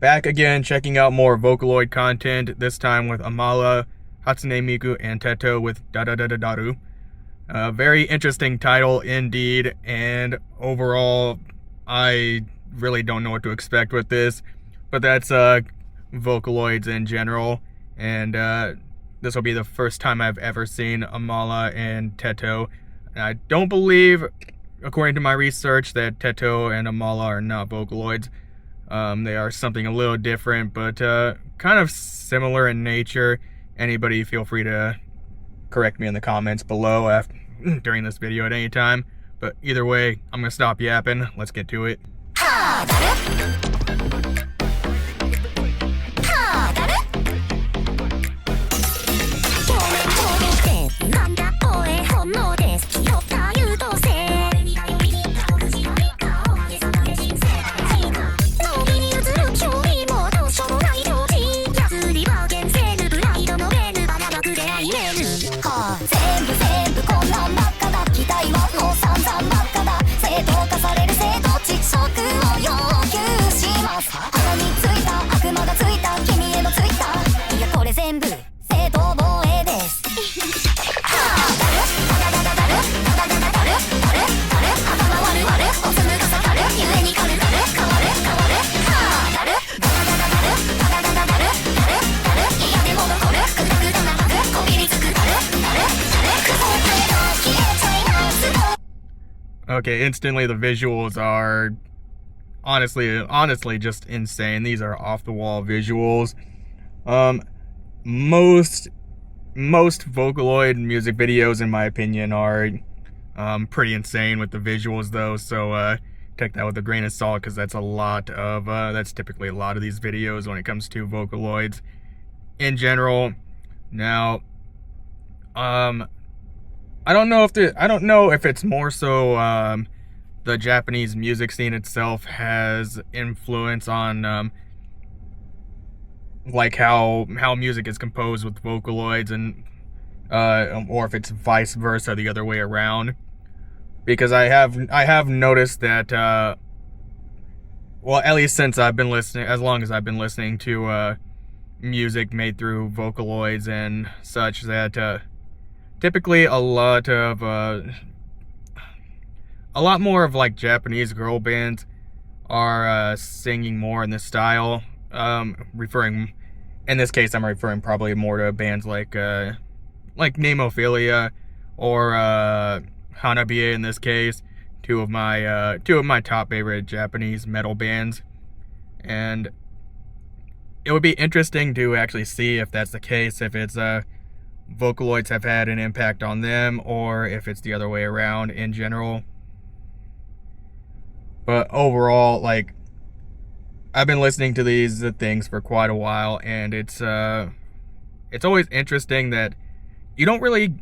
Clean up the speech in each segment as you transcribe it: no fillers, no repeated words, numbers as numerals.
Back again, checking out more Vocaloid content, this time with Amala, Hatsune, Miku and Teto with Dadadadadaru. Very interesting title indeed, and overall, I really don't know what to expect with this, but that's Vocaloids in general, and this will be the first time I've ever seen Amala and Teto. And I don't believe, according to my research, that Teto and Amala are not Vocaloids. They are something a little different, but kind of similar in nature. Anybody feel free to correct me in the comments below during this video at any time. But either way, I'm going to stop yapping. Let's get to it. Okay, instantly the visuals are honestly just insane. These are off-the-wall visuals. Most Vocaloid music videos, in my opinion, are pretty insane with the visuals, though. So take that with a grain of salt, because that's that's typically a lot of these videos when it comes to Vocaloids in general. Now, I don't know if it's more so the Japanese music scene itself has influence on like how music is composed with Vocaloids, and or if it's vice versa, the other way around. Because I have noticed that well, at least since I've been listening, as long as I've been listening to music made through Vocaloids and such, that typically a lot more of like Japanese girl bands are singing more in this style. In this case, I'm referring probably more to bands like Nemophilia or Hanabiye in this case, two of my top favorite Japanese metal bands. And it would be interesting to actually see if that's the case, if it's Vocaloids have had an impact on them, or if it's the other way around in general. But overall, like, I've been listening to these things for quite a while, and it's always interesting that I don't really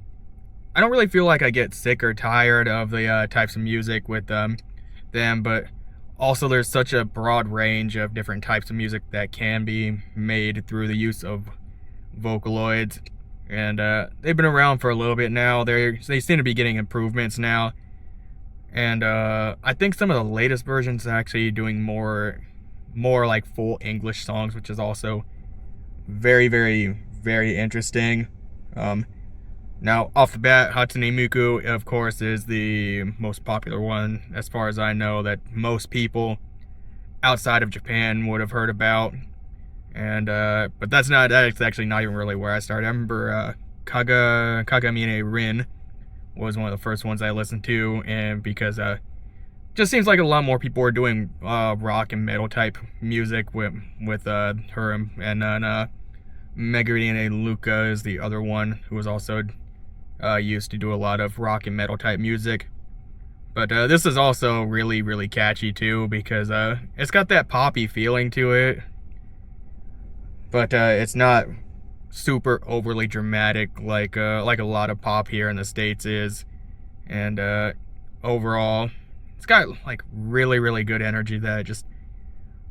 feel like I get sick or tired of the types of music with them, but also there's such a broad range of different types of music that can be made through the use of Vocaloids. And they've been around for a little bit now. They seem to be getting improvements now. And I think some of the latest versions are actually doing more like full English songs, which is also very, very, very interesting. Now, off the bat, Hatsune Miku, of course, is the most popular one, as far as I know, that most people outside of Japan would have heard about. And but that's actually not even really where I started. I remember Kagamine Rin was one of the first ones I listened to, and because just seems like a lot more people are doing rock and metal type music with her, and then Megurine Luca is the other one who was also used to do a lot of rock and metal type music. But this is also really, really catchy too, because it's got that poppy feeling to it. But it's not super overly dramatic like a lot of pop here in the States is. And overall, it's got like really, really good energy that I just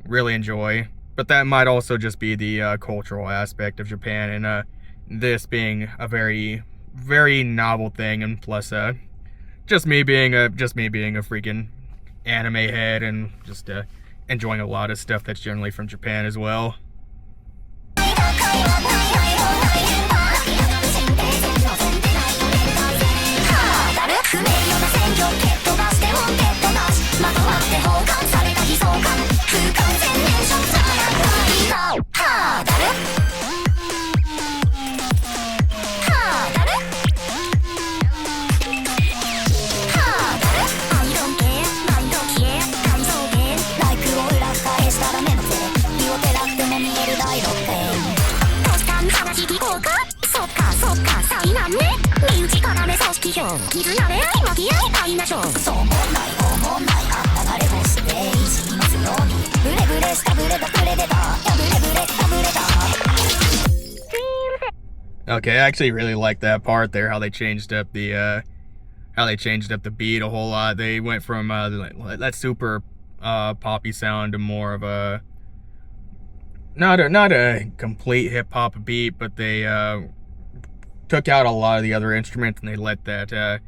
really enjoy. But that might also just be the cultural aspect of Japan, and this being a very, very novel thing, and plus just me being a freaking anime head and just enjoying a lot of stuff that's generally from Japan as well. Okay, I actually really like that part there, how they changed up the beat a whole lot. They went from that super poppy sound to more of a not a complete hip hop beat, but they took out a lot of the other instruments and they let that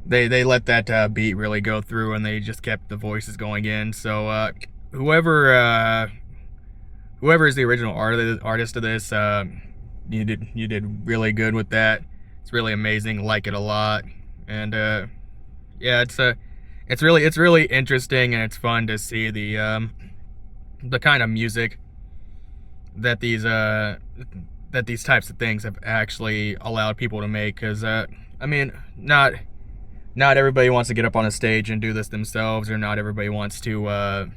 they let that beat really go through, and they just kept the voices going in. So whoever is the original artist of this, you did really good with that. It's really amazing. Like it a lot. And yeah, it's really interesting, and it's fun to see the kind of music that these types of things have actually allowed people to make. Because I mean, not everybody wants to get up on a stage and do this themselves, or not everybody wants to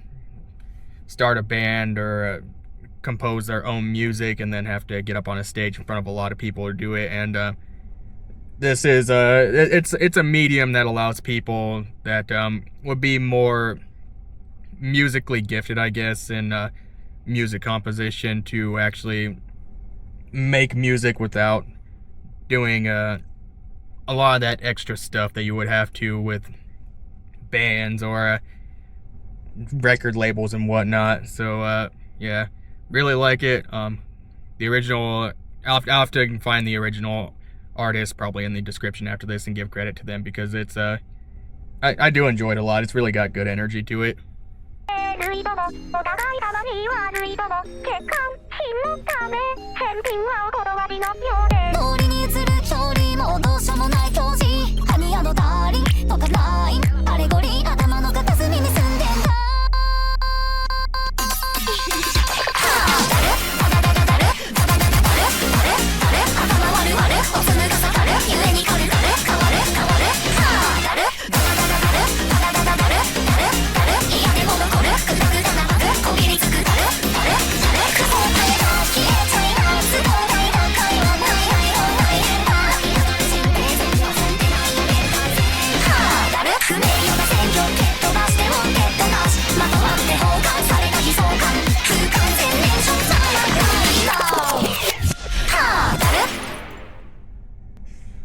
start a band or compose their own music and then have to get up on a stage in front of a lot of people to do it. And this is it's a medium that allows people that would be more musically gifted, I guess, in music composition to actually make music without doing a lot of that extra stuff that you would have to with bands or record labels and whatnot. So yeah, really like it. The original, I'll have to find the original artist probably in the description after this and give credit to them, because it's I do enjoy it a lot. It's really got good energy to it.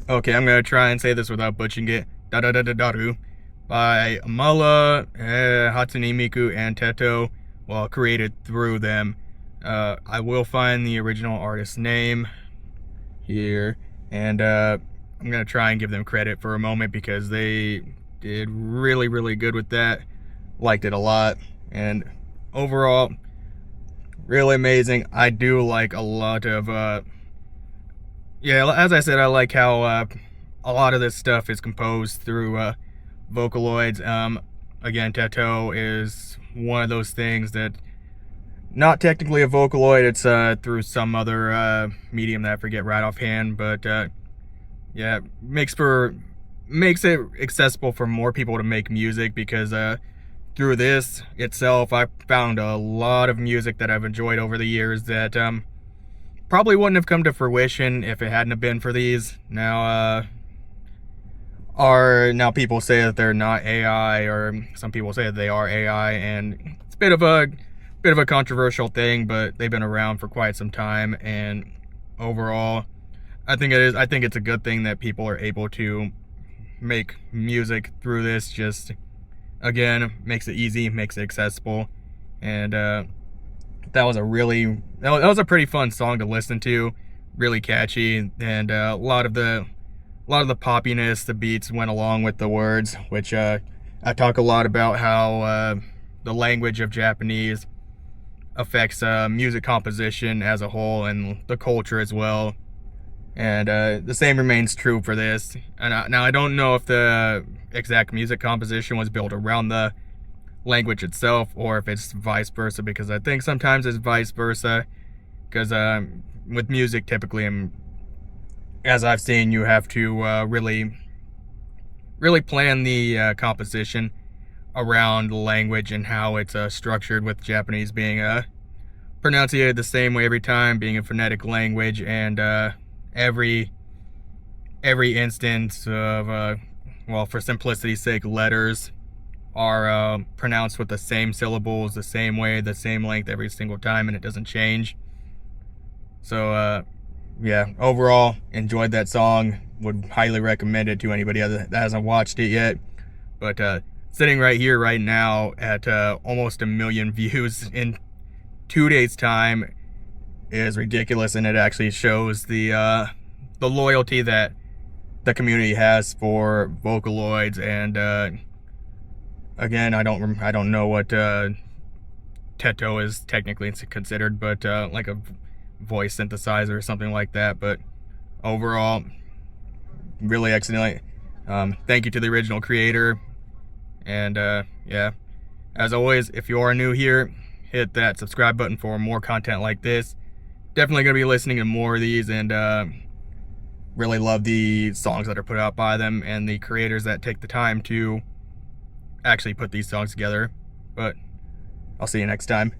Okay, I'm gonna try and say this without butchering it. Dadadadadaru by Amala, Hatsune, Miku and Teto, well, created through them. I will find the original artist's name here, and I'm gonna try and give them credit for a moment, because they did really, really good with that. Liked it a lot, and overall, really amazing. I do like a lot of yeah, as I said, I like how a lot of this stuff is composed through Vocaloids. Again, Teto is one of those things that, not technically a Vocaloid, it's through some other medium that I forget right offhand, but yeah, makes it accessible for more people to make music, because through this itself, I found a lot of music that I've enjoyed over the years that probably wouldn't have come to fruition if it hadn't have been for these. Now people say that they're not AI, or some people say that they are AI, and it's a bit of a controversial thing, but they've been around for quite some time, and overall, I think it's a good thing that people are able to make music through this. Just, again, makes it easy, makes it accessible, and that was a pretty fun song to listen to, really catchy, and a lot of the poppiness, the beats went along with the words, which I talk a lot about how the language of Japanese affects music composition as a whole and the culture as well. And the same remains true for this. And now I don't know if the exact music composition was built around the language itself or if it's vice versa, because I think sometimes it's vice versa, because with music typically, as I've seen, you have to really plan the composition around the language and how it's structured, with Japanese being pronunciated the same way every time, being a phonetic language, and every instance of well, for simplicity's sake, letters are pronounced with the same syllables, the same way, the same length every single time, and it doesn't change. So yeah, overall enjoyed that song, would highly recommend it to anybody that hasn't watched it yet. But sitting right here right now at almost 1 million views in 2 days time is ridiculous, and it actually shows the loyalty that the community has for Vocaloids. And again, I don't know what Teto is technically considered, but like a voice synthesizer or something like that. But overall, really excellent. Thank you to the original creator. And yeah, as always, if you are new here, hit that subscribe button for more content like this. Definitely going to be listening to more of these, and really love the songs that are put out by them and the creators that take the time to actually put these songs together. But I'll see you next time.